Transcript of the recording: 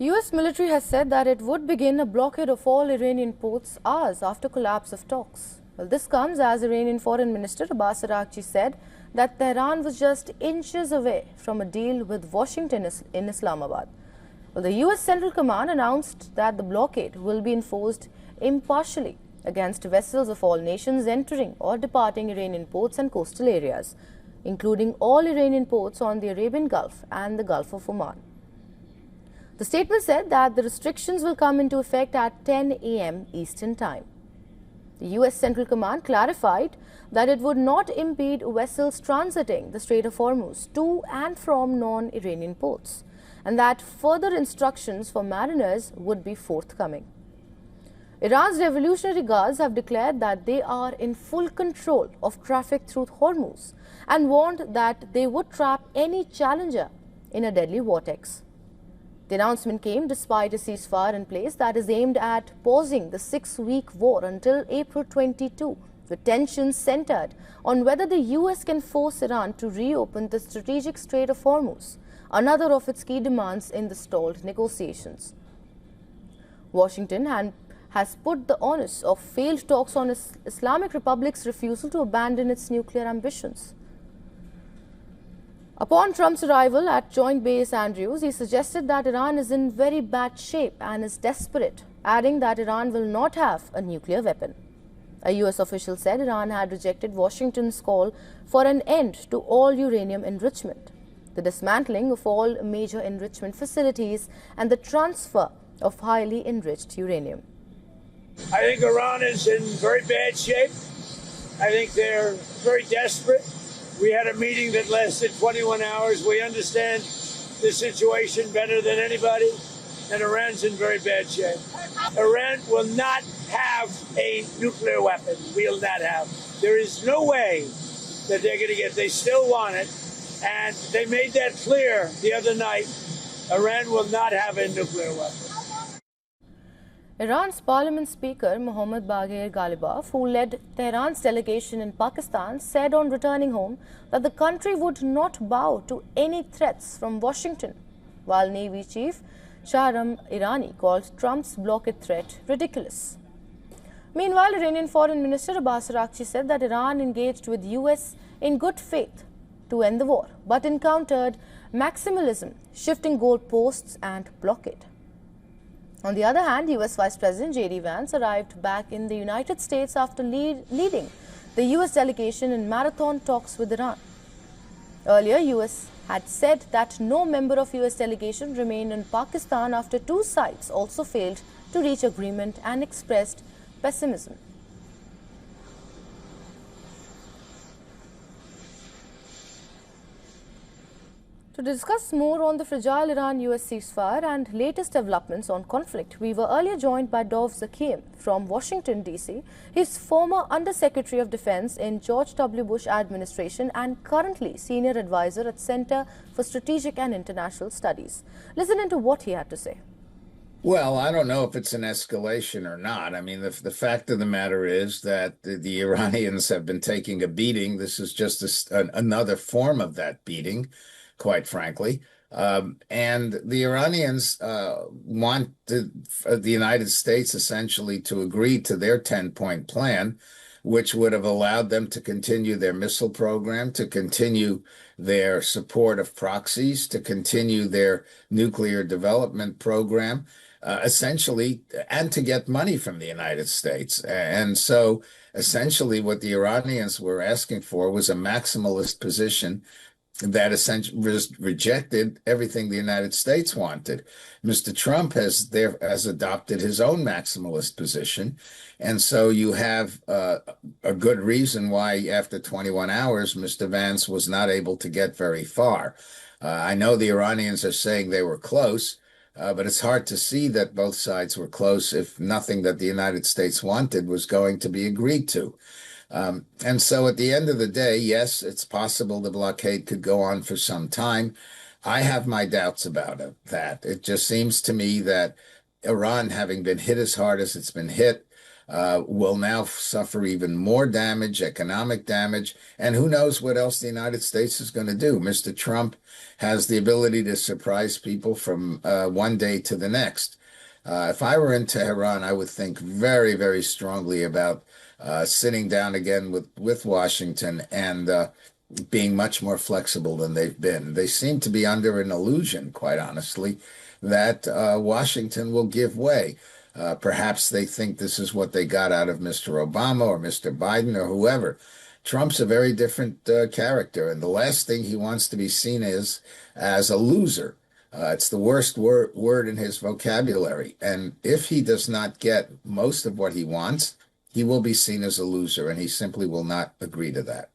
US military has said that it would begin a blockade of all Iranian ports hours after collapse of talks. Well, this comes as Iranian Foreign Minister Abbas Araghchi said that Tehran was just inches away from a deal with Washington in Islamabad. Well, the US Central Command announced that the blockade will be enforced impartially against vessels of all nations entering or departing Iranian ports and coastal areas, including all Iranian ports on the Arabian Gulf and the Gulf of Oman. The statement said that the restrictions will come into effect at 10 a.m. Eastern Time. The US Central Command clarified that it would not impede vessels transiting the Strait of Hormuz to and from non-Iranian ports, and that further instructions for mariners would be forthcoming. Iran's Revolutionary Guards have declared that they are in full control of traffic through Hormuz and warned that they would trap any challenger in a deadly vortex. The announcement came despite a ceasefire in place that is aimed at pausing the 6-week war until April 22, with tensions centered on whether the US can force Iran to reopen the strategic Strait of Hormuz, another of its key demands in the stalled negotiations. Washington has put the onus of failed talks on Islamic Republic's refusal to abandon its nuclear ambitions. Upon Trump's arrival at Joint Base Andrews, he suggested that Iran is in very bad shape and is desperate, adding that Iran will not have a nuclear weapon. A US official said Iran had rejected Washington's call for an end to all uranium enrichment, the dismantling of all major enrichment facilities, and the transfer of highly enriched uranium. I think Iran is in very bad shape. I think they're very desperate. We had a meeting that lasted 21 hours. We understand the situation better than anybody, and Iran's in very bad shape. Iran will not have a nuclear weapon. We'll not have. There is no way that they're going to get. They still want it, and they made that clear the other night. Iran will not have a nuclear weapon. Iran's Parliament Speaker Mohammad Baghir Ghalibaf, who led Tehran's delegation in Pakistan, said on returning home that the country would not bow to any threats from Washington, while Navy Chief Shahram Irani called Trump's blockade threat ridiculous. Meanwhile, Iranian Foreign Minister Abbas Araghchi said that Iran engaged with US in good faith to end the war, but encountered maximalism, shifting goalposts and blockade. On the other hand, US Vice President J.D. Vance arrived back in the United States after leading the US delegation in marathon talks with Iran. Earlier, US had said that no member of US delegation remained in Pakistan after two sides also failed to reach agreement and expressed pessimism. To discuss more on the fragile Iran-US ceasefire and latest developments on conflict, we were earlier joined by Dov Zakim from Washington, D.C. He's former Undersecretary of Defense in George W. Bush administration and currently Senior Advisor at Center for Strategic and International Studies. Listen into what he had to say. Well, I don't know if it's an escalation or not. I mean, the fact of the matter is that the Iranians have been taking a beating. This is just another form of that beating, quite frankly. And the Iranians want the United States essentially to agree to their 10-point plan, which would have allowed them to continue their missile program, to continue their support of proxies, to continue their nuclear development program, essentially, and to get money from the United States. And so essentially what the Iranians were asking for was a maximalist position that essentially rejected everything the United States wanted. Mr. Trump has adopted his own maximalist position. And so you have a good reason why after 21 hours, Mr. Vance was not able to get very far. I know the Iranians are saying they were close, but it's hard to see that both sides were close if nothing that the United States wanted was going to be agreed to. And so at the end of the day, yes, it's possible the blockade could go on for some time. I have my doubts about that. It just seems to me that Iran, having been hit as hard as it's been hit, will now suffer even more damage, economic damage, and who knows what else the United States is going to do. Mr. Trump has the ability to surprise people from one day to the next. If I were in Tehran, I would think very, very strongly about sitting down again with Washington and being much more flexible than they've been. They seem to be under an illusion, quite honestly, that Washington will give way. Perhaps they think this is what they got out of Mr. Obama or Mr. Biden or whoever. Trump's a very different character, and the last thing he wants to be seen as a loser. It's the worst word in his vocabulary. And if he does not get most of what he wants, he will be seen as a loser, and he simply will not agree to that.